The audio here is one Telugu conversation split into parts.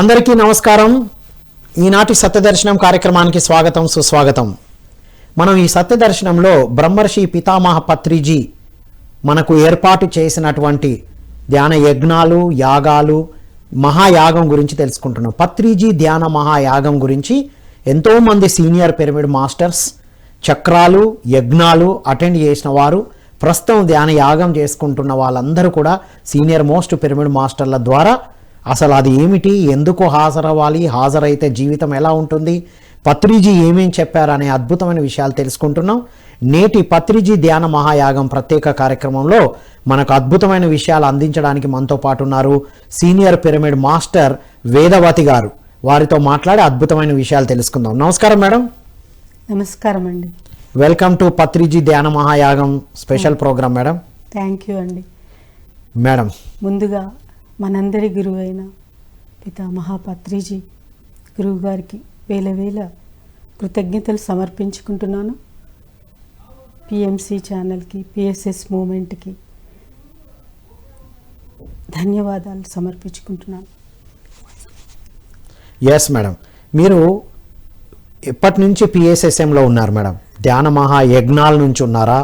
అందరికీ నమస్కారం. ఈనాటి సత్యదర్శనం కార్యక్రమానికి స్వాగతం, సుస్వాగతం. మనం ఈ సత్యదర్శనంలో బ్రహ్మర్షి పితామహ పత్రిజీ మనకు ఏర్పాటు చేసినటువంటి ధ్యాన యజ్ఞాలు, యాగాలు, మహాయాగం గురించి తెలుసుకుంటున్నాం. పత్రిజీ ధ్యాన మహాయాగం గురించి ఎంతోమంది సీనియర్ పిరమిడ్ మాస్టర్స్ చక్రాలు, యజ్ఞాలు అటెండ్ చేసిన వారు, ప్రస్తుతం ధ్యాన యాగం చేసుకుంటున్న వాళ్ళందరూ కూడా సీనియర్ మోస్ట్ పిరమిడ్ మాస్టర్ల ద్వారా అసలు అది ఏమిటి, ఎందుకు హాజరవ్వాలి, హాజరైతే జీవితం ఎలా ఉంటుంది, పత్రిజీ ఏమేం చెప్పారనే అద్భుతమైన విషయాలు తెలుసుకుంటున్నాం. నేటి పత్రిజీ ధ్యాన మహాయాగం ప్రత్యేక కార్యక్రమంలో మనకు అద్భుతమైన విషయాలు అందించడానికి మనతో పాటు ఉన్నారు సీనియర్ పిరమిడ్ మాస్టర్ వేదవతి గారు. వారితో మాట్లాడి అద్భుతమైన విషయాలు తెలుసుకుందాం. నమస్కారం మేడం. నమస్కారం అండి. వెల్కమ్ టు పత్రిజీ ధ్యాన మహాయాగం special program madam. Thank you అండి. మేడం, ముందుగా మనందరి గురువు అయిన పితామహ పత్రిజీ గురువు గారికి వేల వేల కృతజ్ఞతలు సమర్పించుకుంటున్నాను. పిఎంసి ఛానల్కి, పిఎస్ఎస్ మూమెంట్కి ధన్యవాదాలు సమర్పించుకుంటున్నాను. ఎస్ మేడం, మీరు ఎప్పటి నుంచి పిఎస్ఎస్ఎంలో ఉన్నారు మేడం? ధ్యాన మహాయజ్ఞాల నుంచి ఉన్నారా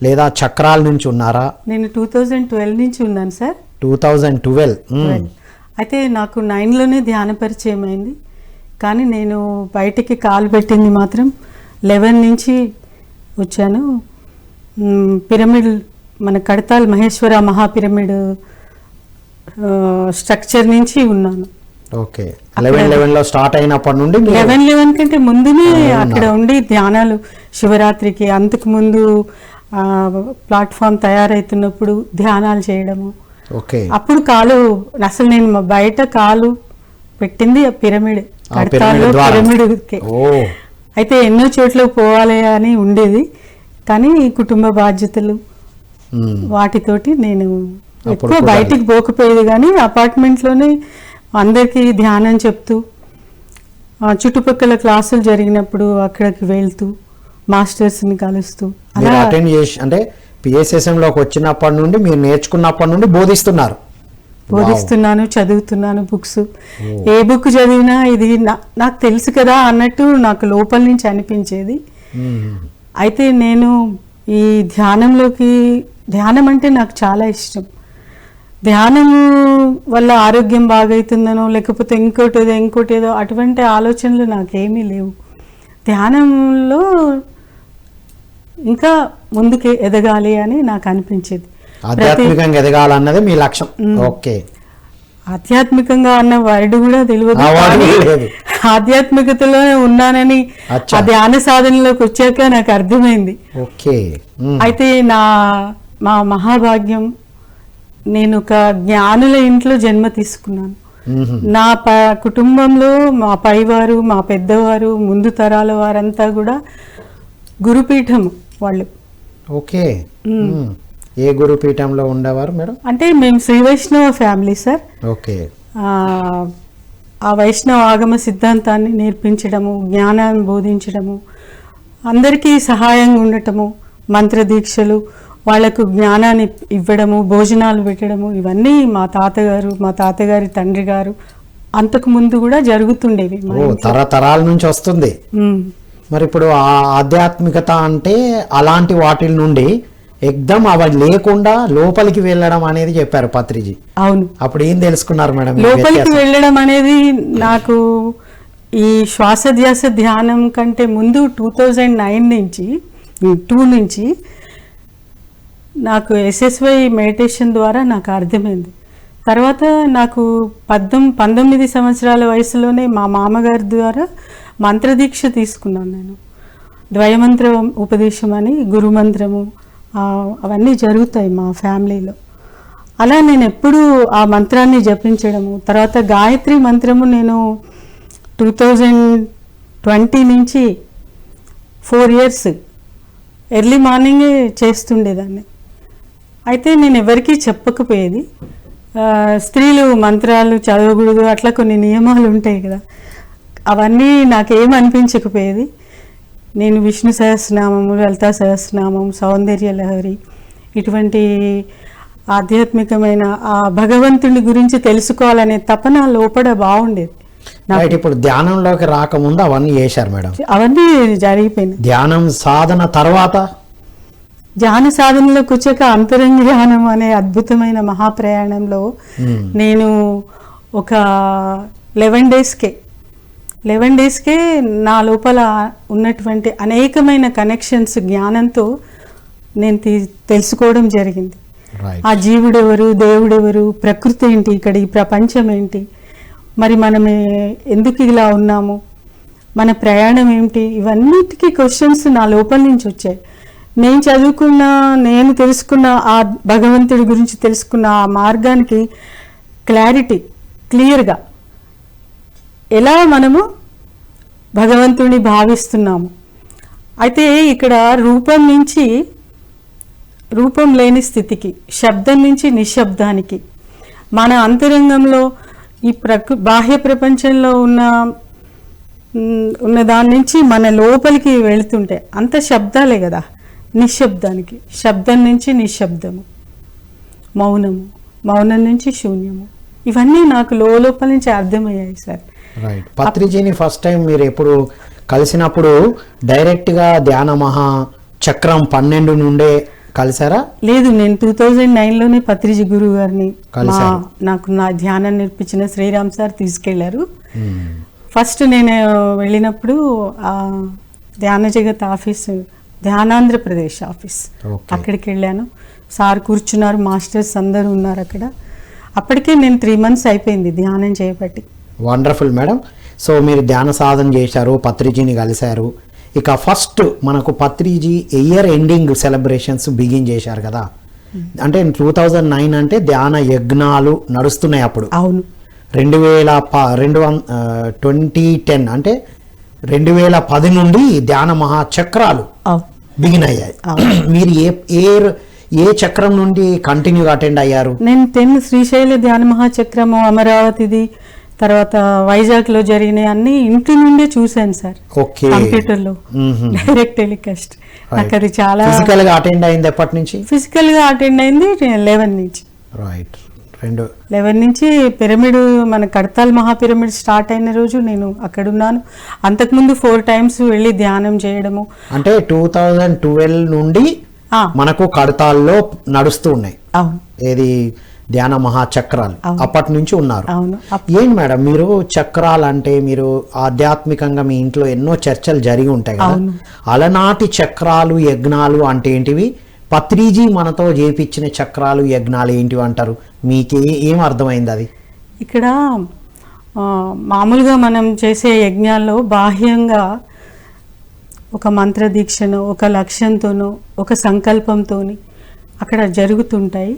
లేదా చక్రాల నుంచి ఉన్నారా? నేను 2012 నుంచి ఉన్నాను సార్. 2012. అయితే నాకు 9లోనే ధ్యాన పరిచయం అయింది, కానీ నేను బయటికి కాలు పెట్టింది మాత్రం 11 నుంచి వచ్చాను. పిరమిడ్ మన కడతాల్ మహేశ్వర మహాపిరమిడ్ స్ట్రక్చర్ నుంచి ఉన్నాను. ఓకే, 11లో స్టార్ట్ అయినప్పటి నుండి 11 కంటే ముందునే అక్కడ ఉండి ధ్యానాలు శివరాత్రికి అంతకు ముందు ప్లాట్ఫామ్ తయారైతున్నప్పుడు ధ్యానాలు చేయడము. ఓకే, అప్పుడు కాలు అసలు నేను బయట కాలు పెట్టింది పిరమిడ్, కడతాల్లో పిరమిడ్. అయితే ఎన్నో చోట్ల పోవాలి అని ఉండేది, కానీ కుటుంబ బాధ్యతలు వాటితోటి నేను ఎక్కువ బయటికి పోకపోయేది. కానీ అపార్ట్మెంట్లోనే అందరికీ ధ్యానం చెప్తూ, చుట్టుపక్కల క్లాసులు జరిగినప్పుడు అక్కడికి వెళ్తూ మాస్టర్స్ని కలుస్తూ అలా అటెండ్ చేసి, అంటే పిఎస్ఎస్ఎంలోకి వచ్చినప్పటి నుండి మీరు నేర్చుకున్నప్పటి నుండి బోధిస్తున్నాను, చదువుతున్నాను. బుక్స్ ఏ బుక్ చదివినా ఇది నాకు తెలుసు కదా అన్నట్టు నాకు లోపల నుంచి అనిపించేది. అయితే నేను ఈ ధ్యానం అంటే నాకు చాలా ఇష్టం. ధ్యానం వల్ల ఆరోగ్యం బాగవుతుందనో లేకపోతే ఇంకోటేదో అటువంటి ఆలోచనలు నాకేమీ లేవు. ధ్యానంలో ఇంకా ముందుకు ఎదగాలి అని నాకు అనిపించేది. ఆధ్యాత్మికంగా ఎదగాలన్నది మీ లక్ష్యం. ఓకే, ఆధ్యాత్మికంగా అన్న వర్డ్ కూడా తెలియదు, ఆధ్యాత్మికతలో ఉన్నానని ఆ ధ్యాన సాధనలోకి వచ్చాక నాకు అర్థమైంది. ఓకే, అయితే మా మహాభాగ్యం, నేను ఒక జ్ఞానుల ఇంట్లో జన్మ తీసుకున్నాను. నా కుటుంబంలో మా పైవారు, మా పెద్దవారు, ముందు తరాల వారంతా కూడా గురుపీఠము వాళ్ళు. ఓకే, ఏ గురుపీఠంలో ఉండేవారు మేడం? అంటే మేము శ్రీ వైష్ణవ ఫ్యామిలీ సార్. ఓకే, ఆ వైష్ణవ ఆగమ సిద్ధాంతాన్ని నేర్పించడము, జ్ఞానాన్ని బోధించడము, అందరికీ సహాయంగా ఉండటము, మంత్రదీక్షలు, వాళ్లకు జ్ఞానాన్ని ఇవ్వడము, భోజనాలు పెట్టడము, ఇవన్నీ మా తాతగారి తండ్రి గారు అంతకు ముందు కూడా జరుగుతుండేవి. తరతరాల నుంచి వస్తుంది. మరి ఇప్పుడు ఆధ్యాత్మికత అంటే అలాంటి వాటి నుండి ఎగ్దమ్ అవి లేకుండా లోపలికి వెళ్ళడం అనేది చెప్పారు పత్రిజీ. అవును, అప్పుడు ఏం తెలుసుకున్నారు మేడం? లోపలికి వెళ్ళడం అనేది నాకు ఈ శ్వాసధ్యాస ధ్యానం కంటే ముందు 2009 నుంచి నాకు SSY మెడిటేషన్ ద్వారా నాకు అర్థమైంది. తర్వాత నాకు 19 సంవత్సరాల వయసులోనే మా మామగారి ద్వారా మంత్రదీక్ష తీసుకున్నాను. నేను ద్వయమంత్ర ఉపదేశం అని గురుమంత్రము అవన్నీ జరుగుతాయి మా ఫ్యామిలీలో. అలా నేను ఎప్పుడూ ఆ మంత్రాన్ని జపించడము. తర్వాత గాయత్రి మంత్రము నేను 2020 నుంచి 4 years ఎర్లీ మార్నింగే చేస్తుండేదాన్ని. అయితే నేను ఎవరికీ చెప్పకపోయేది. స్త్రీలు మంత్రాలు చదవకూడదు, అట్లా కొన్ని నియమాలు ఉంటాయి కదా, అవన్నీ నాకేం అనిపించకపోయేది. నేను విష్ణు సహస్రనామము, లలితా సహస్రనామం, సౌందర్య లహరి ఇటువంటి ఆధ్యాత్మికమైన ఆ భగవంతుని గురించి తెలుసుకోవాలనే తపన లోపల బాగుండేది. రైట్. ఇప్పుడు ధ్యానంలోకి రాకముందు అవన్నీ చేశారు మేడం, అవన్నీ జరిగిపోయినాయి. ధ్యానం సాధన తర్వాత ధ్యాన సాధనలోకి వచ్చాక అంతరంగ ధ్యానం అనే అద్భుతమైన మహాప్రయాణంలో నేను ఒక 11 డేస్కే నా లోపల ఉన్నటువంటి అనేకమైన కనెక్షన్స్ జ్ఞానంతో నేను తెలుసుకోవడం జరిగింది. రైట్. ఆ జీవుడెవరు, దేవుడెవరు, ప్రకృతి ఏంటి, ఇక్కడ ఈ ప్రపంచం ఏంటి, మరి మనం ఎందుకు ఇలా ఉన్నాము, మన ప్రయాణం ఏమిటి, ఇవన్నిటికీ క్వశ్చన్స్ నా లోపల నుంచి వచ్చాయి. నేను చదువుకున్న, నేను తెలుసుకున్న ఆ భగవంతుడి గురించి తెలుసుకున్న ఆ మార్గానికి క్లియర్గా ఎలా మనము భగవంతుడిని భావిస్తున్నాము. అయితే ఇక్కడ రూపం నుంచి రూపం లేని స్థితికి, శబ్దం నుంచి నిశ్శబ్దానికి, మన అంతరంగంలో ఈ బాహ్య ప్రపంచంలో ఉన్న దాని నుంచి మన లోపలికి వెళుతుంటే అంత శబ్దాలే కదా, నిశ్శబ్దానికి, శబ్దం నుంచి నిశ్శబ్దము, మౌనము, మౌనం నుంచి శూన్యము, ఇవన్నీ నాకు లోపల నుంచి అర్థమయ్యాయి సార్. రైట్. పత్రిజీని ఫస్ట్ టైం మీరు ఎప్పుడు కలిసినప్పుడు డైరెక్ట్గా ధ్యాన మహా చక్రం 12 నుండే కలిసారా? లేదు, నేను 2009లోనే పత్రిజీ గురువు గారిని నాకు నా ధ్యానం నేర్పించిన శ్రీరామ్ సార్ తీసుకెళ్లారు. ఫస్ట్ నేను వెళ్ళినప్పుడు ధ్యాన జగత్ ఆఫీసు, ధ్యానాంధ్రప్రదేశ్ ఆఫీస్, అక్కడికి వెళ్ళాను. సార్ కూర్చున్నారు, మాస్టర్స్ అందరూ ఉన్నారు అక్కడ. అప్పటికే నేను 3 months అయిపోయింది ధ్యానం చేయబట్టి. Wonderful madam. సో మీరు ధ్యాన సాధన చేశారు, పత్రిజీని కలిశారు. ఇక ఫస్ట్ మనకు Patriji year ending celebrations begin చేశారు కదా, అంటే 2009 అంటే ధ్యాన యజ్ఞాలు నడుస్తున్నాయి అప్పుడు. అవును. 2010 అంటే 2010 నుండి ధ్యాన మహాచక్రాలు బిగిన్ అయ్యాయి. మీరు ఏ చక్రం నుండి కంటిన్యూగా అటెండ్ అయ్యారు? నేను 10 శ్రీశైల ధ్యాన మహాచక్రము, అమరావతిది, తర్వాత వైజాగ్ లో జరిగిన అన్ని ఇంటి నుండి చూశాను సార్. కంప్యూటర్ లో డైరెక్ట్ టెలికాస్ట్. నాకు అది చాలా ఫిజికల్ గా అటెండ్ అయింది. ఎప్పటి నుంచి ఫిజికల్ గా అటెండ్ అయింది? 11 నుంచి. రైట్. 11 నుంచి పిరమిడ్, మన కడతాల్ మహాపిరమిడ్ స్టార్ట్ అయిన రోజు నేను అక్కడ ఉన్నాను. అంతకుముందు 4 times వెళ్ళి ధ్యానం చేయడము. అంటే 2012 నుండి మనకు కడతాల్లో నడుస్తూ ఉన్నాయి. అవును. ఏది ధ్యాన మహాచక్రాలు అప్పటి నుంచి ఉన్నారు. అవును. ఏం మేడం, మీరు చక్రాలు అంటే మీరు ఆధ్యాత్మికంగా మీ ఇంట్లో ఎన్నో చర్చలు జరిగి ఉంటాయి కదా, అలనాటి చక్రాలు యజ్ఞాలు అంటే ఏంటివి, పత్రిజీ మనతో చేపించిన చక్రాలు యజ్ఞాలు ఏంటివి అంటారు? మీకు ఏం అర్థమైంది అది? ఇక్కడ మామూలుగా మనం చేసే యజ్ఞాల్లో బాహ్యంగా ఒక మంత్ర దీక్షను, ఒక లక్ష్యంతోనో, ఒక సంకల్పంతోని అక్కడ జరుగుతుంటాయి.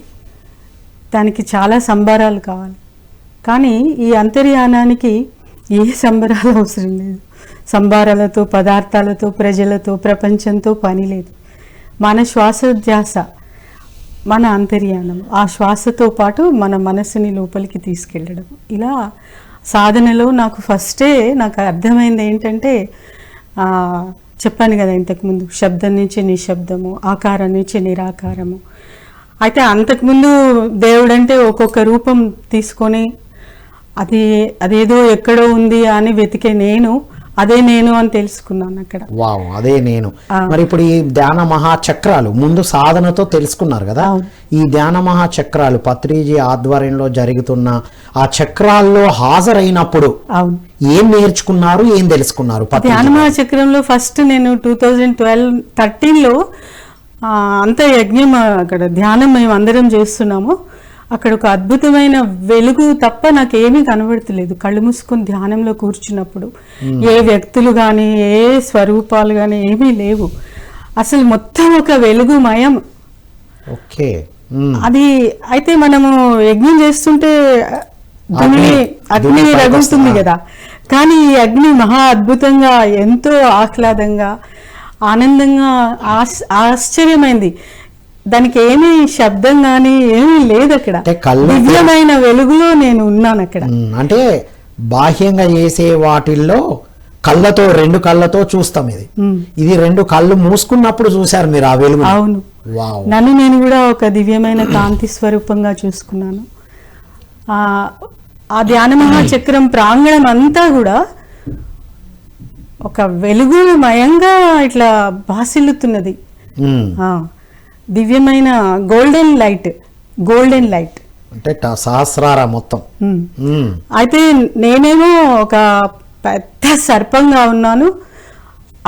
దానికి చాలా సంబరాలు కావాలి. కానీ ఈ అంతర్యానానికి ఏ సంబరాలు అవసరం లేదు. సంబరాలతో, పదార్థాలతో, ప్రజలతో, ప్రపంచంతో పని లేదు. మన శ్వాసోధ్యాస, మన అంతర్యానం, ఆ శ్వాసతో పాటు మన మనసుని లోపలికి తీసుకెళ్ళడం. ఇలా సాధనలో నాకు ఫస్టే నాకు అర్థమైంది ఏంటంటే, చెప్పాను కదా ఇంతకుముందు, శబ్దం నుంచి నిశ్శబ్దము, ఆకారం నుంచి నిరాకారము. అయితే అంతకుముందు దేవుడు అంటే ఒక్కొక్క రూపం తీసుకొని అదేదో ఎక్కడో ఉంది అని వెతికే నేను అదే నేను అని తెలుసుకున్నాను అక్కడ. వావ్, అదే నేను. మరి ఇప్పుడు ఈ ధ్యాన మహాచక్రాలు ముందు సాధనతో తెలుసుకున్నారు కదా, ఈ ధ్యాన మహాచక్రాలు పత్రిజీ ఆధ్వర్యంలో జరుగుతున్న ఆ చక్రాల్లో హాజరైనప్పుడు ఏం నేర్చుకున్నారు, ఏం తెలుసుకున్నారు? ధ్యాన మహాచక్రంలో ఫస్ట్ నేను 2012-13లో అంత యజ్ఞం అక్కడ ధ్యానం మేము అందరం చేస్తున్నాము. అక్కడ ఒక అద్భుతమైన వెలుగు తప్ప నాకు ఏమీ కనబడతలేదు. కళ్ళు మూసుకొని ధ్యానంలో కూర్చున్నప్పుడు ఏ వ్యక్తులు కానీ ఏ స్వరూపాలు కానీ ఏమీ లేవు. అసలు మొత్తం ఒక వెలుగుమయం. ఓకే. అది అయితే మనము యజ్ఞం చేస్తుంటే అగ్ని రగులుతుంది కదా, కానీ ఈ అగ్ని మహా అద్భుతంగా, ఎంతో ఆహ్లాదంగా, ఆనందంగా, ఆశ్చర్యమైంది. దానికి ఏమీ శబ్దం కానీ ఏమీ లేదు అక్కడ. దివ్యమైన వెలుగులో నేను ఉన్నాను అక్కడ. అంటే బాహ్యంగా చేసే వాటిల్లో కళ్ళతో, 2 కళ్ళతో చూస్తాం. ఇది 2 కళ్ళు మూసుకున్నప్పుడు చూశారు మీరు ఆ వెలుగు. అవును. వావ్. నన్ను నేను కూడా ఒక దివ్యమైన కాంతి స్వరూపంగా చూసుకున్నాను. ఆ ధ్యాన మహాచక్రం ప్రాంగణం అంతా కూడా ఒక వెలుగుమయంగా ఇట్లా భాసిల్లుతున్నది. దివ్యమైన గోల్డెన్ లైట్ అంటే సహస్రార మొత్తం. అయితే నేనేమో ఒక పెద్ద సర్పంగా ఉన్నాను.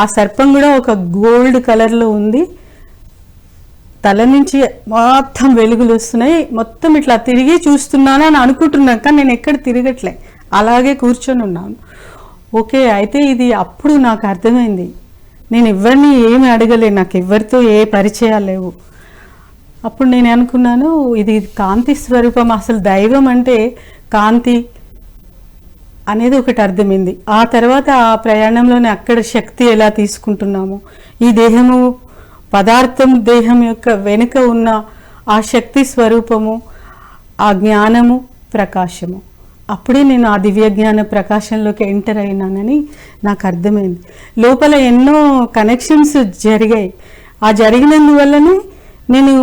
ఆ సర్పం కూడా ఒక గోల్డ్ కలర్లో ఉంది. తల నుంచి మొత్తం వెలుగులు వస్తున్నాయి. మొత్తం ఇట్లా తిరిగి చూస్తున్నాను అని అనుకుంటున్నాను, కానీ నేను ఎక్కడ తిరగట్లే, అలాగే కూర్చొని ఉన్నాను. ఓకే, అయితే ఇది అప్పుడు నాకు అర్థమైంది, నేను ఎవరిని ఏమి అడగలేను, నాకు ఎవరితో ఏ పరిచయాలు లేవు. అప్పుడు నేను అనుకున్నాను, ఇది కాంతి స్వరూపం, అసలు దైవం అంటే కాంతి అనేది ఒకటి అర్థమైంది. ఆ తర్వాత ఆ ప్రయాణంలోనే అక్కడ శక్తి ఎలా తీసుకుంటున్నాము, ఈ దేహము పదార్థం, దేహం యొక్క వెనుక ఉన్న ఆ శక్తి స్వరూపము, ఆ జ్ఞానము, ప్రకాశము, అప్పుడే నేను ఆ దివ్య జ్ఞాన ప్రకాశంలోకి ఎంటర్ అయినానని నాకు అర్థమైంది. లోపల ఎన్నో కనెక్షన్స్ జరిగాయి. ఆ జరిగినందువల్లనే నేను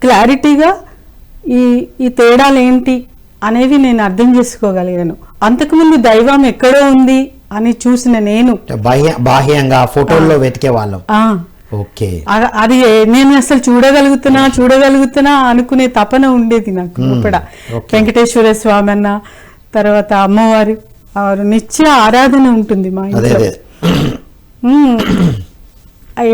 క్లారిటీగా ఈ తేడాలు ఏంటి అనేవి నేను అర్థం చేసుకోగలిగాను. అంతకుముందు దైవం ఎక్కడో ఉంది అని చూసిన నేను బాహ్యంగా ఫోటోల్లో వెతికే వాళ్ళం. ఓకే, అది నేను అసలు చూడగలుగుతున్నా అనుకునే తపన ఉండేది నాకు లోపల. వెంకటేశ్వర స్వామి అన్న, తర్వాత అమ్మవారు నిత్య ఆరాధన ఉంటుంది మా ఇంట్లో.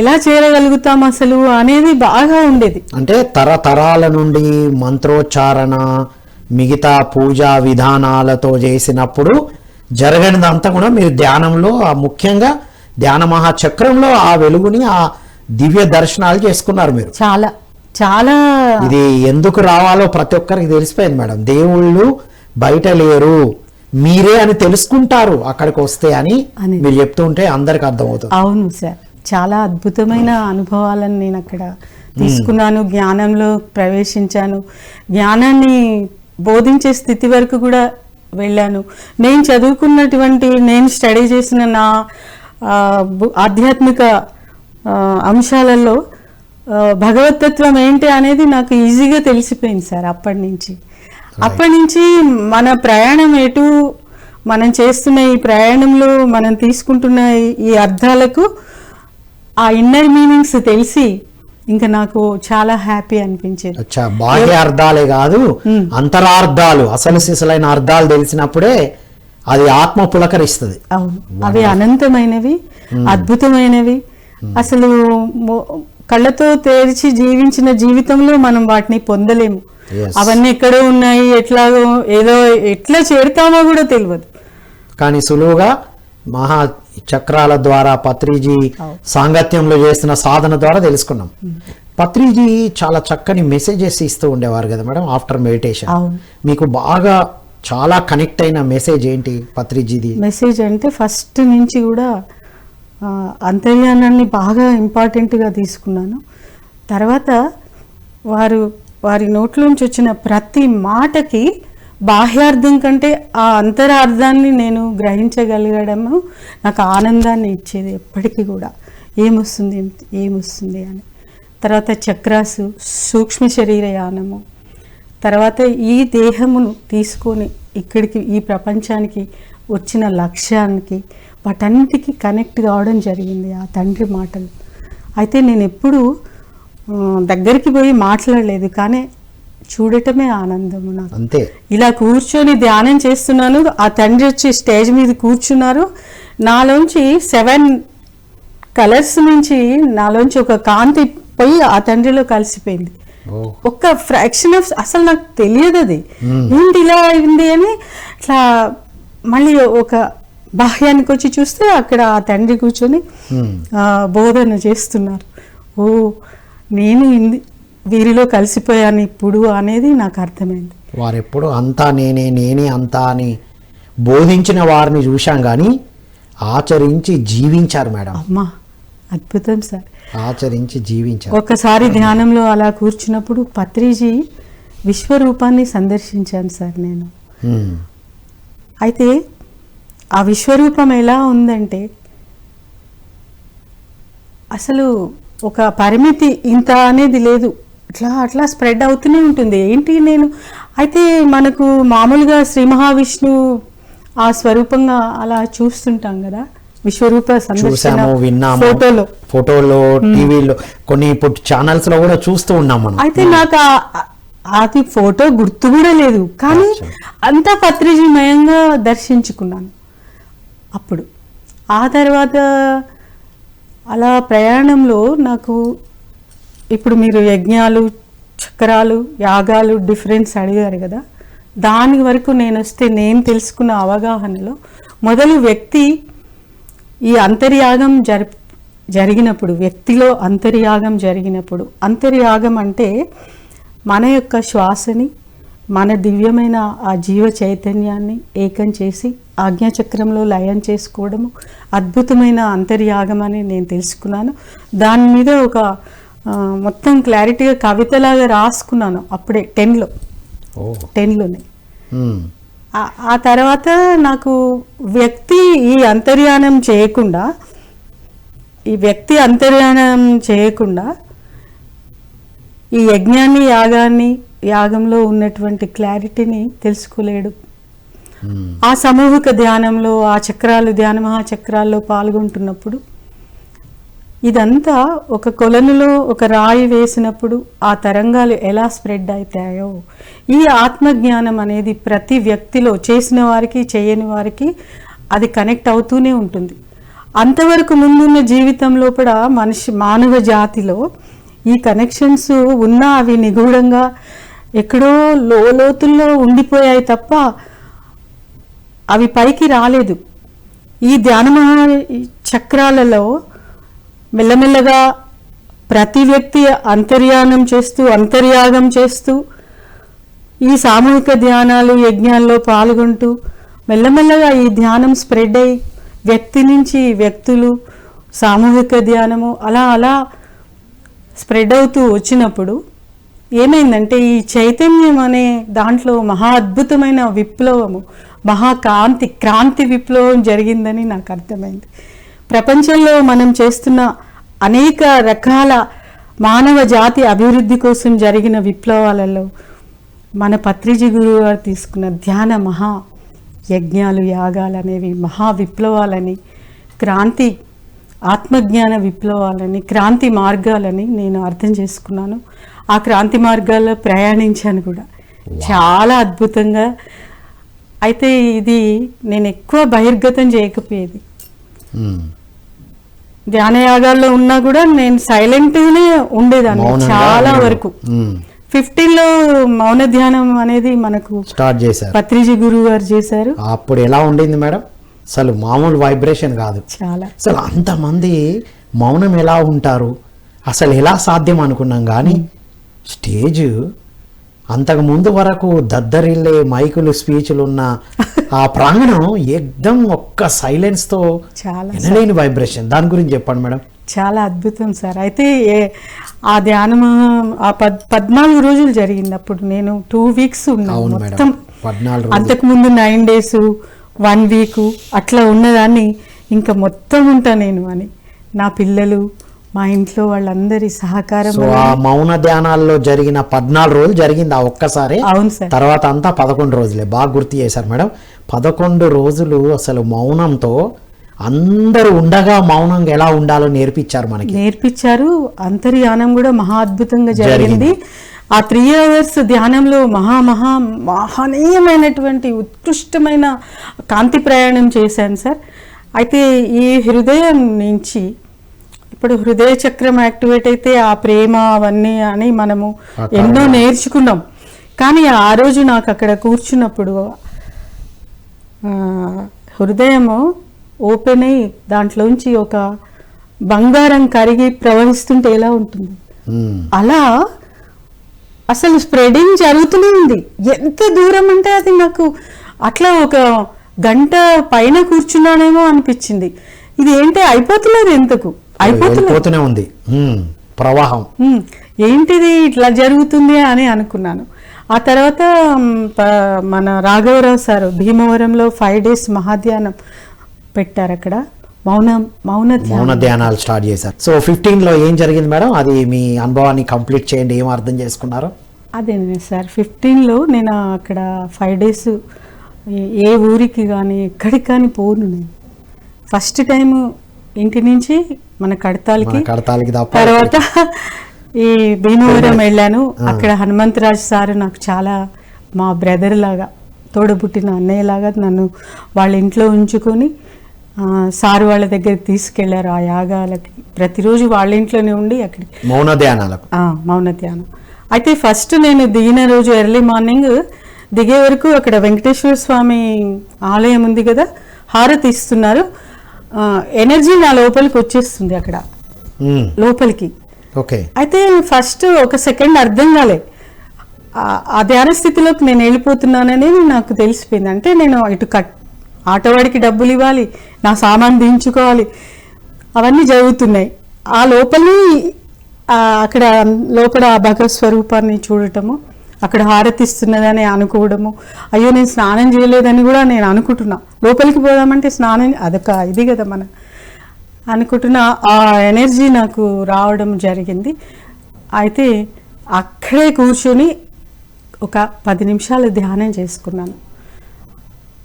ఎలా చేరగలుగుతాం అసలు అనేది బాగా ఉండేది. అంటే తరతరాల నుండి మంత్రోచ్చారణ, మిగతా పూజా విధానాలతో చేసినప్పుడు జరగనిదంతా కూడా మీరు ధ్యానంలో, ముఖ్యంగా ధ్యాన మహాచక్రంలో ఆ వెలుగుని, ఆ దివ్య దర్శనాలు చేసుకున్నారు మీరు. చాలా చాలా ఇది ఎందుకు రావాలో ప్రతి ఒక్కరికి తెలిసిపోయింది మేడం. దేవుళ్ళు బయట లేరు, మీరే అని తెలుసుకుంటారు అక్కడికి వస్తే అని మీరు చెప్తూ ఉంటే అందరికి అర్థమవుతుంది. అవును సార్, చాలా అద్భుతమైన అనుభవాలను నేను అక్కడ తీసుకున్నాను. జ్ఞానంలో ప్రవేశించాను, జ్ఞానాన్ని బోధించే స్థితి వరకు కూడా వెళ్ళాను. నేను చదువుకున్నటువంటి, నేను స్టడీ చేసిన నా ఆధ్యాత్మిక అంశాలలో భగవతత్వం ఏంటి అనేది నాకు ఈజీగా తెలిసిపోయింది సార్. అప్పటి నుంచి మన ప్రయాణం ఎటు, మనం చేస్తున్న ఈ ప్రయాణంలో మనం తీసుకుంటున్న ఈ అర్థాలకు ఆ ఇన్నర్ మీనింగ్స్ తెలిసి ఇంకా నాకు చాలా హ్యాపీ అనిపించేది. బాహ్య అర్థాలే కాదు, అంతరార్థాలు, అసలు సిసలైన అర్థాలు తెలిసినప్పుడే అది ఆత్మ పులకరిస్తుంది. అవును, అవి అనంతమైనవి, అద్భుతమైనవి. అసలు కళ్ళతో తెరిచి జీవించిన జీవితంలో మనం వాటిని పొందలేము. అవన్నీ ఎక్కడో ఉన్నాయి, ఎట్లా చేరుతామో కూడా తెలియదు. కానీ సులువుగా మహా చక్రాల ద్వారా, పత్రిజీ సాంగత్యంలో చేసిన సాధన ద్వారా తెలుసుకున్నాం. పత్రిజీ చాలా చక్కని మెసేజెస్ ఇస్తూ ఉండేవారు కదా మేడం ఆఫ్టర్ మెడిటేషన్. మీకు బాగా చాలా కనెక్ట్ అయిన మెసేజ్ ఏంటి పత్రిజీది? మెసేజ్ అంటే ఫస్ట్ నుంచి కూడా అంతర్యానాన్ని బాగా ఇంపార్టెంట్గా తీసుకున్నాను. తర్వాత వారి నోట్లోంచి వచ్చిన ప్రతి మాటకి బాహ్యార్థం కంటే ఆ అంతరార్థాన్ని నేను గ్రహించగలగడము నాకు ఆనందాన్ని ఇచ్చేది ఎప్పటికీ కూడా. ఏమొస్తుంది అని. తర్వాత చక్రాసు, సూక్ష్మ శరీరయానము, తర్వాత ఈ దేహమును తీసుకొని ఇక్కడికి, ఈ ప్రపంచానికి వచ్చిన లక్ష్యానికి, వాటన్నిటికీ కనెక్ట్ కావడం జరిగింది ఆ తండ్రి మాటలు. అయితే నేను ఎప్పుడూ దగ్గరికి పోయి మాట్లాడలేదు, కానీ చూడటమే ఆనందము నాకు. అంతే, ఇలా కూర్చొని ధ్యానం చేస్తున్నాను, ఆ తండ్రి వచ్చి స్టేజ్ మీద కూర్చున్నారు, నాలోంచి 7 కలర్స్ నుంచి నాలోంచి ఒక కాంతి పోయి ఆ తండ్రిలో కలిసిపోయింది. ఒక్క ఫ్రాక్షన్ ఆఫ్, అసలు నాకు తెలియదు అది ఏంటి ఇలా అయింది అని. ఇట్లా మళ్ళీ ఒక బాహ్యానికి వచ్చి చూస్తే అక్కడ ఆ తండ్రి కూర్చొని బోధన చేస్తున్నారు. ఓ, నేను వీరిలో కలిసిపోయాను ఇప్పుడు అనేది నాకు అర్థమైంది. వారెప్పుడు అంతా నేనే అంతా అని బోధించిన వారిని చూశాం, కానీ ఆచరించి జీవించారు మేడం. అమ్మా, అద్భుతం సార్, ఆచరించి జీవించారు. ఒకసారి ధ్యానంలో అలా కూర్చున్నప్పుడు పత్రిజీ విశ్వరూపాన్ని సందర్శించాను సార్ నేను. అయితే ఆ విశ్వరూపం ఎలా ఉందంటే, అసలు ఒక పరిమితి ఇంత అనేది లేదు, అట్లా అట్లా స్ప్రెడ్ అవుతూనే ఉంటుంది. ఏంటి నేను అయితే మనకు మామూలుగా శ్రీ మహావిష్ణువు ఆ స్వరూపంగా అలా చూస్తుంటాం కదా, విశ్వరూప సందర్శన చూసాము, విన్నాము, ఫోటోలో టీవీలో కొన్ని ఇప్పుడు ఛానల్స్ లో కూడా చూస్తూ ఉన్నాం మనం. అయితే నాకు అది ఫోటో గుర్తు కూడా లేదు, కానీ అంతా పత్రిజీమయంగా దర్శించుకున్నాను అప్పుడు. ఆ తర్వాత అలా ప్రయాణంలో నాకు ఇప్పుడు మీరు యజ్ఞాలు, చక్రాలు, యాగాలు డిఫరెన్స్ అడిగారు కదా, దాని వరకు నేను వస్తే నేను తెలుసుకున్న అవగాహనలో మొదలు వ్యక్తి ఈ అంతర్యాగం జరిగినప్పుడు, వ్యక్తిలో అంతర్యాగం జరిగినప్పుడు, అంతర్యాగం అంటే మన యొక్క శ్వాసని, మన దివ్యమైన ఆ జీవ చైతన్యాన్ని ఏకం చేసి ఆజ్ఞాచక్రంలో లయం చేసుకోవడము అద్భుతమైన అంతర్యాగం అని నేను తెలుసుకున్నాను. దాని మీద ఒక మొత్తం క్లారిటీగా కవితలాగా రాసుకున్నాను అప్పుడే 10లోనే. ఆ తర్వాత నాకు వ్యక్తి ఈ అంతర్యానం చేయకుండా ఈ యజ్ఞాన్ని, యాగంలో ఉన్నటువంటి క్లారిటీని తెలుసుకోలేడు. ఆ సమూహిక ధ్యానంలో, ఆ చక్రాలు, ధ్యాన మహాచక్రాల్లో పాల్గొంటున్నప్పుడు ఇదంతా ఒక కొలనులో ఒక రాయి వేసినప్పుడు ఆ తరంగాలు ఎలా స్ప్రెడ్ అవుతాయో, ఈ ఆత్మజ్ఞానం అనేది ప్రతి వ్యక్తిలో, చేసిన వారికి చేయని వారికి అది కనెక్ట్ అవుతూనే ఉంటుంది. అంతవరకు ముందున్న జీవితంలో కూడా మానవ జాతిలో ఈ కనెక్షన్స్ ఉన్నా అవి నిగూఢంగా ఎక్కడో లోతుల్లో ఉండిపోయాయి తప్ప అవి పైకి రాలేదు. ఈ ధ్యాన మహా చక్రాలలో మెల్లమెల్లగా ప్రతి వ్యక్తి అంతర్యాగం చేస్తూ ఈ సామూహిక ధ్యానాలు, యజ్ఞాల్లో పాల్గొంటూ మెల్లమెల్లగా ఈ ధ్యానం స్ప్రెడ్ అయ్యి వ్యక్తి నుంచి వ్యక్తులు, సామూహిక ధ్యానము అలా స్ప్రెడ్ అవుతూ వచ్చినప్పుడు ఏమైందంటే ఈ చైతన్యం అనే దాంట్లో మహా అద్భుతమైన విప్లవము, క్రాంతి విప్లవం జరిగిందని నాకు అర్థమైంది. ప్రపంచంలో మనం చేస్తున్న అనేక రకాల మానవ జాతి అభివృద్ధి కోసం జరిగిన విప్లవాలలో మన పత్రిజీ గురువు గారు తీసుకున్న ధ్యాన మహా యజ్ఞాలు, యాగాలు అనేవి మహా విప్లవాలని, క్రాంతి, ఆత్మజ్ఞాన విప్లవాలని, క్రాంతి మార్గాలని నేను అర్థం చేసుకున్నాను. ఆ క్రాంతి మార్గాల్లో ప్రయాణించాను కూడా చాలా అద్భుతంగా. అయితే ఇది నేను ఎక్కువ బహిర్గతం చేయకపోయేది. ధ్యానయాగాల్లో ఉన్నా కూడా నేను సైలెంట్గానే ఉండేదాన్ని చాలా వరకు. 15లో మౌన ధ్యానం అనేది మనకు స్టార్ట్ చేశారు, పత్రిజీ గురువు గారు చేశారు. అప్పుడు ఎలా ఉండింది మేడం? అసలు మామూలు వైబ్రేషన్ కాదు. చాలా అసలు అంతమంది మౌనం ఎలా ఉంటారు, అసలు ఎలా సాధ్యం అనుకున్నాం. కానీ స్టేజ్ అంతకు ముందు వరకు దద్దరిల్లే మైకులు, స్పీచ్లు ఉన్న ఆ ప్రాంగణం ఏకదం ఒక్క సైలెన్స్తో చాలా ఎనలేని వైబ్రేషన్. దాని గురించి చెప్పండి మేడం. చాలా అద్భుతం సార్. అయితే ఆ ధ్యానం 14 రోజులు జరిగింది. అప్పుడు నేను 2 వీక్స్ ఉన్నాను మొత్తం. 14 అంతకుముందు 9 days, 1 week అట్లా ఉన్నదాన్ని ఇంకా మొత్తం ఉంటా నేను అని. నా పిల్లలు, మా ఇంట్లో వాళ్ళందరి సహకారం. ఆ మౌన ధ్యానాల్లో జరిగిన 14 రోజులు జరిగింది ఆ ఒక్కసారి. అవును సార్. తర్వాత అంతా 11 రోజులే. బాగా గుర్తు చేశారు మేడం. 11 రోజులు అసలు మౌనంతో అందరూ ఉండగా మౌనంగా ఎలా ఉండాలో నేర్పించారు. అంతర్యానం కూడా మహా అద్భుతంగా జరిగింది. ఆ 3 hours ధ్యానంలో మహనీయమైనటువంటి ఉత్కృష్టమైన కాంతి ప్రయాణం చేశాను సార్. అయితే ఈ హృదయం నుంచి ఇప్పుడు హృదయ చక్రం యాక్టివేట్ అయితే ఆ ప్రేమ అవన్నీ అని మనము ఎన్నో నేర్చుకున్నాం. కానీ ఆ రోజు నాకు అక్కడ కూర్చున్నప్పుడు హృదయము ఓపెన్ అయ్యి దాంట్లోంచి ఒక బంగారం కరిగి ప్రవహిస్తుంటే ఎలా ఉంటుంది అలా అసలు స్ప్రెడింగ్ జరుగుతూనే ఉంది. ఎంత దూరం అంటే అది నాకు అట్లా ఒక గంట పైన కూర్చున్నానేమో అనిపించింది. ఇది ఏంటి అయిపోతులేదు, ఎంతకు అయిపోతూనే ఉంది ప్రవాహం, ఏంటిది ఇట్లా జరుగుతుంది అని అనుకున్నాను. ఆ తర్వాత మన రాఘవరావు సార్ భీమవరంలో 5 days మహాధ్యానం పెట్టారు. అక్కడ మౌన ధ్యానాలు స్టార్ట్ చేశారు. సో 15లో ఏం జరిగింది మేడం? అది మీ అనుభవాన్ని కంప్లీట్ చేయండి, ఏం అర్థం చేసుకున్నారు? అదే సార్, 15లో నేను అక్కడ 5 days ఏ ఊరికి కానీ ఎక్కడికి కానీ పోను. నేను ఫస్ట్ టైం ఇంటి నుంచి మన కడతాలకి తర్వాత ఈ భీమవరం వెళ్ళాను. అక్కడ హనుమంతరాజు సార్ నాకు చాలా మా బ్రదర్ లాగా, తోడబుట్టిన అన్నయ్య లాగా నన్ను వాళ్ళ ఇంట్లో ఉంచుకొని సార్ వాళ్ళ దగ్గరికి తీసుకెళ్లారు ఆ యాగాలకి. ప్రతిరోజు వాళ్ళ ఇంట్లోనే ఉండి అక్కడికి మౌన ధ్యానం. అయితే ఫస్ట్ నేను దిగిన రోజు ఎర్లీ మార్నింగ్ దిగే వరకు అక్కడ వెంకటేశ్వర స్వామి ఆలయం ఉంది కదా, హారతి ఇస్తున్నారు. ఎనర్జీ నా లోపలికి వచ్చేస్తుంది అక్కడ లోపలికి. అయితే ఫస్ట్ ఒక సెకండ్ అర్థం కాలే, ఆ ధ్యాన స్థితిలోకి నేను వెళ్ళిపోతున్నానని నాకు తెలిసిపోయింది. అంటే నేను ఇటు ఆటోవాడికి డబ్బులు ఇవ్వాలి, నా సామాన్ దించుకోవాలి, అవన్నీ జరుగుతున్నాయి. ఆ లోపలి అక్కడ లోపల భగవత్ స్వరూపాన్ని చూడటము, అక్కడ హారతిస్తున్నదని అనుకోవడము, అయ్యో నేను స్నానం చేయలేదని కూడా నేను అనుకుంటున్నా. లోపలికి పోదామంటే స్నానం అదొక ఇది కదా మన అనుకుంటున్నా. ఆ ఎనర్జీ నాకు రావడం జరిగింది. అయితే అక్కడే కూర్చొని ఒక 10 నిమిషాలు ధ్యానం చేసుకున్నాను.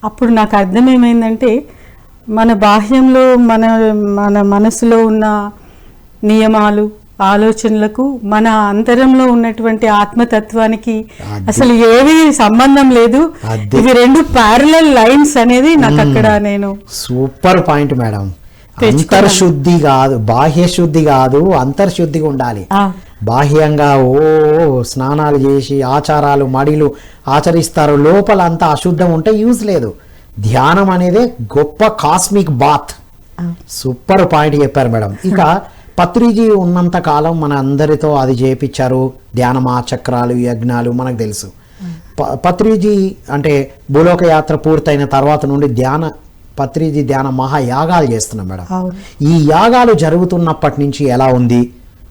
అప్పుడు నాకు అర్థం ఏమైందంటే, మన బాహ్యంలో మన మనసులో ఉన్న నియమాలు, ఆలోచనలకు మన అంతరంలో ఉన్నటువంటి ఆత్మతత్వానికి అసలు ఏవి సంబంధం లేదు. ఇవి 2 ప్యారలల్ లైన్స్ అనేది నాకు అక్కడ నేను సూపర్ పాయింట్ మేడం. అంతర్శుద్ధి కాదు, బాహ్య శుద్ధి కాదు, అంతర్శుద్ధిగా ఉండాలి. బాహ్యంగా స్నానాలు చేసి ఆచారాలు మడిలు ఆచరిస్తారు, లోపల అంతా అశుద్ధం ఉంటే యూజ్ లేదు. ధ్యానం అనేది గొప్ప కాస్మిక్ బాత్. సూపర్ పాయింట్ చెప్పారు మేడం. ఇక పత్రిజీ ఉన్నంత కాలం మన అందరితో అది చేపించారు, ధ్యానమా చక్రాలు యజ్ఞాలు మనకు తెలుసు. పత్రిజీ అంటే భూలోక యాత్ర పూర్తయిన తర్వాత నుండి పత్రిజీ ధ్యాన మహాయాగాలు చేస్తున్నాం మేడం. ఈ యాగాలు జరుగుతున్నప్పటి నుంచి ఎలా ఉంది?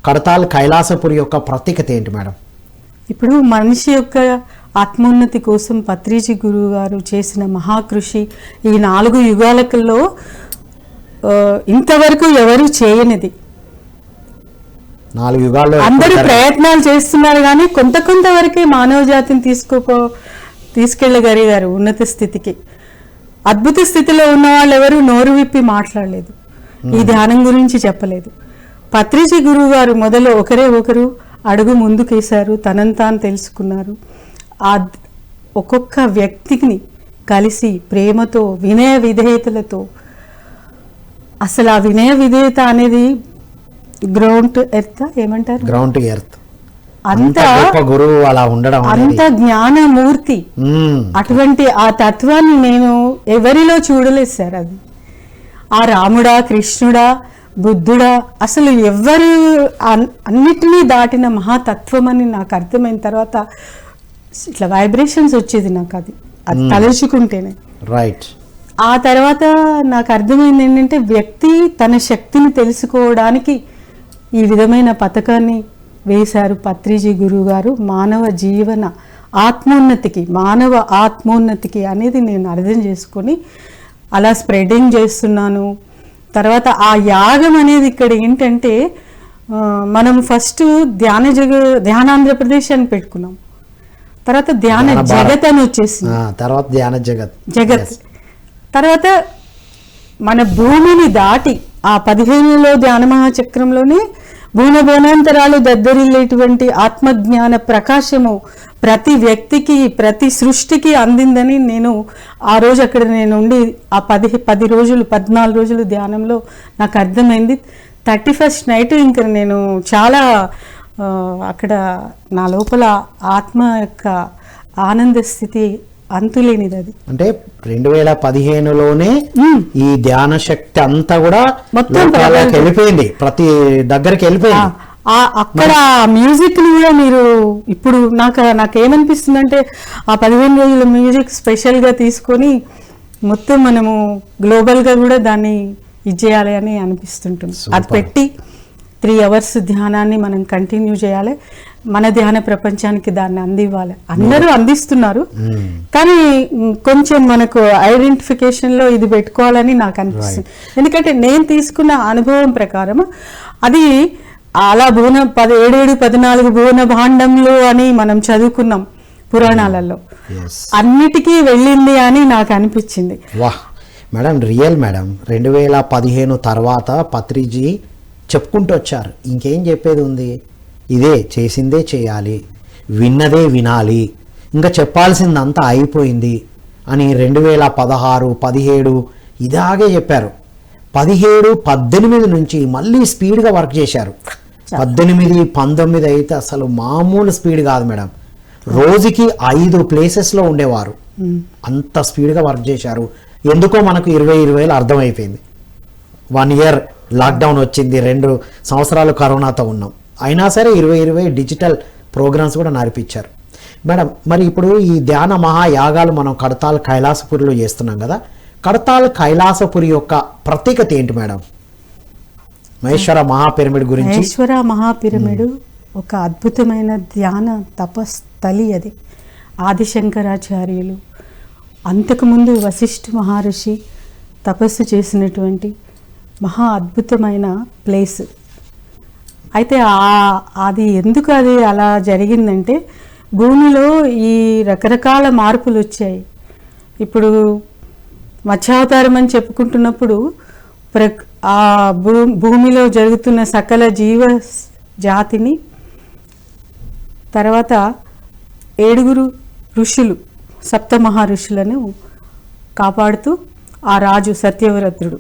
కడతాల్ కైలాసపురి యొక్క ప్రత్యేకత ఏంటి మేడం? ఇప్పుడు మనిషి యొక్క ఆత్మోన్నతి కోసం పత్రిజీ గురువు గారు చేసిన మహాకృషి ఈ 4 యుగాలలో ఇంతవరకు ఎవరు చేయనిది. 4 యుగాల్లో అందరూ ప్రయత్నాలు చేస్తున్నారు, కానీ కొంత వరకే మానవ జాతిని తీసుకెళ్ళగలిగారు ఉన్నత స్థితికి. అద్భుత స్థితిలో ఉన్న వాళ్ళు ఎవరు నోరు విప్పి మాట్లాడలేదు, ఈ ధ్యానం గురించి చెప్పలేదు. పత్రిజీ గురువు గారు మొదలు ఒకరు అడుగు ముందుకేశారు, తనని తాను తెలుసుకున్నారు. ఒక్కొక్క వ్యక్తిని కలిసి ప్రేమతో వినయ విధేయతలతో, అసలు ఆ వినయ విధేయత అనేది గ్రౌండ్ ఎర్త్ ఏమంటారు, గ్రౌండ్ టు ఎర్త్, అంత గురువు అలా ఉండడం, అంత జ్ఞానమూర్తి. అటువంటి ఆ తత్వాన్ని నేను ఎవరిలో చూడలేదు సార్. అది ఆ రాముడా, కృష్ణుడా, బుద్ధుడా, అసలు ఎవరు అన్నిటినీ దాటిన మహాతత్వం అని నాకు అర్థమైన తర్వాత ఇట్లా వైబ్రేషన్స్ వచ్చేది నాకు, అది తలుచుకుంటేనే. రైట్. ఆ తర్వాత నాకు అర్థమైంది ఏంటంటే, వ్యక్తి తన శక్తిని తెలుసుకోవడానికి ఈ విధమైన పథకాన్ని వేశారు పత్రిజీ గురువు గారు. మానవ జీవన మానవ ఆత్మోన్నతికి అనేది నేను అర్థం చేసుకొని అలా స్ప్రెడింగ్ చేస్తున్నాను. తర్వాత ఆ యాగం అనేది ఇక్కడ ఏంటంటే, మనం ఫస్ట్ ధ్యానాంధ్రప్రదేశ్ అని పెట్టుకున్నాం, తర్వాత ధ్యాన జగత్ అని వచ్చేసింది, తర్వాత ధ్యాన జగత్, తర్వాత మన భూమిని దాటి ఆ 15లో ధ్యాన మహాచక్రంలోనే భూనభోనాంతరాలు దద్దరిల్లేటువంటి ఆత్మజ్ఞాన ప్రకాశము ప్రతి వ్యక్తికి, ప్రతి సృష్టికి అందిందని నేను ఆ రోజు అక్కడ నేను ఉండి ఆ 10 రోజులు 14 రోజులు ధ్యానంలో నాకు అర్థమైంది. 31st నైట్ ఇంకా నేను చాలా అక్కడ నా లోపల ఆత్మ యొక్క ఆనంద స్థితి అంతులేనిది. అది అంటే 2015లోనే ఈ ధ్యాన శక్తి అంతా కూడా మొత్తం వెళ్ళిపోయింది, ప్రతి దగ్గరికి వెళ్ళిపోయింది. అక్కడ మ్యూజిక్ ని కూడా మీరు ఇప్పుడు నాకేమనిపిస్తుంది అంటే, ఆ 15 రోజుల మ్యూజిక్ స్పెషల్ గా తీసుకొని మొత్తం మనము గ్లోబల్ గా కూడా దాన్ని ఇచ్చేయాలి అని అనిపిస్తుంటుంది. అది పెట్టి 3 hours ధ్యానాన్ని మనం కంటిన్యూ చేయాలి, మన ధ్యాన ప్రపంచానికి దాన్ని అందివ్వాలి. అందరూ అందిస్తున్నారు, కానీ కొంచెం మనకు ఐడెంటిఫికేషన్లో ఇది పెట్టుకోవాలని నాకు అనిపిస్తుంది. ఎందుకంటే నేను తీసుకున్న అనుభవం ప్రకారం అది అలా 7-14 భువన భాండములు అని మనం చదువుకున్నాం పురాణాలలో, అన్నిటికీ వెళ్ళింది అని నాకు అనిపించింది. వాహ్ మేడం, రియల్ మేడం. 2015 తర్వాత పత్రిజీ చెప్పుకుంటూ వచ్చారు, ఇంకేం చెప్పేది ఉంది, ఇదే చేసిందే చేయాలి, విన్నదే వినాలి, ఇంకా చెప్పాల్సిందంతా అయిపోయింది అని 2016, 17 ఇలాగే చెప్పారు. 17, 18 నుంచి మళ్ళీ స్పీడ్గా వర్క్ చేశారు. 18, 19 అయితే అసలు మామూలు స్పీడ్ కాదు మేడం. రోజుకి 5 ప్లేసెస్లో ఉండేవారు, అంత స్పీడ్గా వర్క్ చేశారు. ఎందుకో మనకు 2020 అర్థమైపోయింది. 1 year లాక్డౌన్ వచ్చింది, 2 సంవత్సరాలు కరోనాతో ఉన్నాం, అయినా సరే 2020 డిజిటల్ ప్రోగ్రామ్స్ కూడా నడిపించారు. మేడం, మరి ఇప్పుడు ఈ ధ్యాన మహాయాగాలు మనం కడతాల్ కైలాసపురిలో చేస్తున్నాం కదా, కడతాల్ కైలాసపురి యొక్క ప్రత్యేకత ఏంటి మేడం? మహేశ్వర మహాపిరమిడ్ గురించి. మహేశ్వర మహాపిరమిడ్ ఒక అద్భుతమైన ధ్యాన తపస్థలి. అది ఆదిశంకరాచార్యులు, అంతకుముందు వశిష్ఠ మహర్షి తపస్సు చేసినటువంటి మహా అద్భుతమైన ప్లేస్. అయితే అది ఎందుకు అది అలా జరిగిందంటే, భూమిలో ఈ రకరకాల మార్పులు వచ్చాయి. ఇప్పుడు మత్స్యావతారం అని చెప్పుకుంటున్నప్పుడు ఆ భూమిలో జరుగుతున్న సకల జీవ జాతిని, తర్వాత 7 ఋషులు, 7 మహర్షులను కాపాడుతూ ఆ రాజు సత్యవ్రతుడు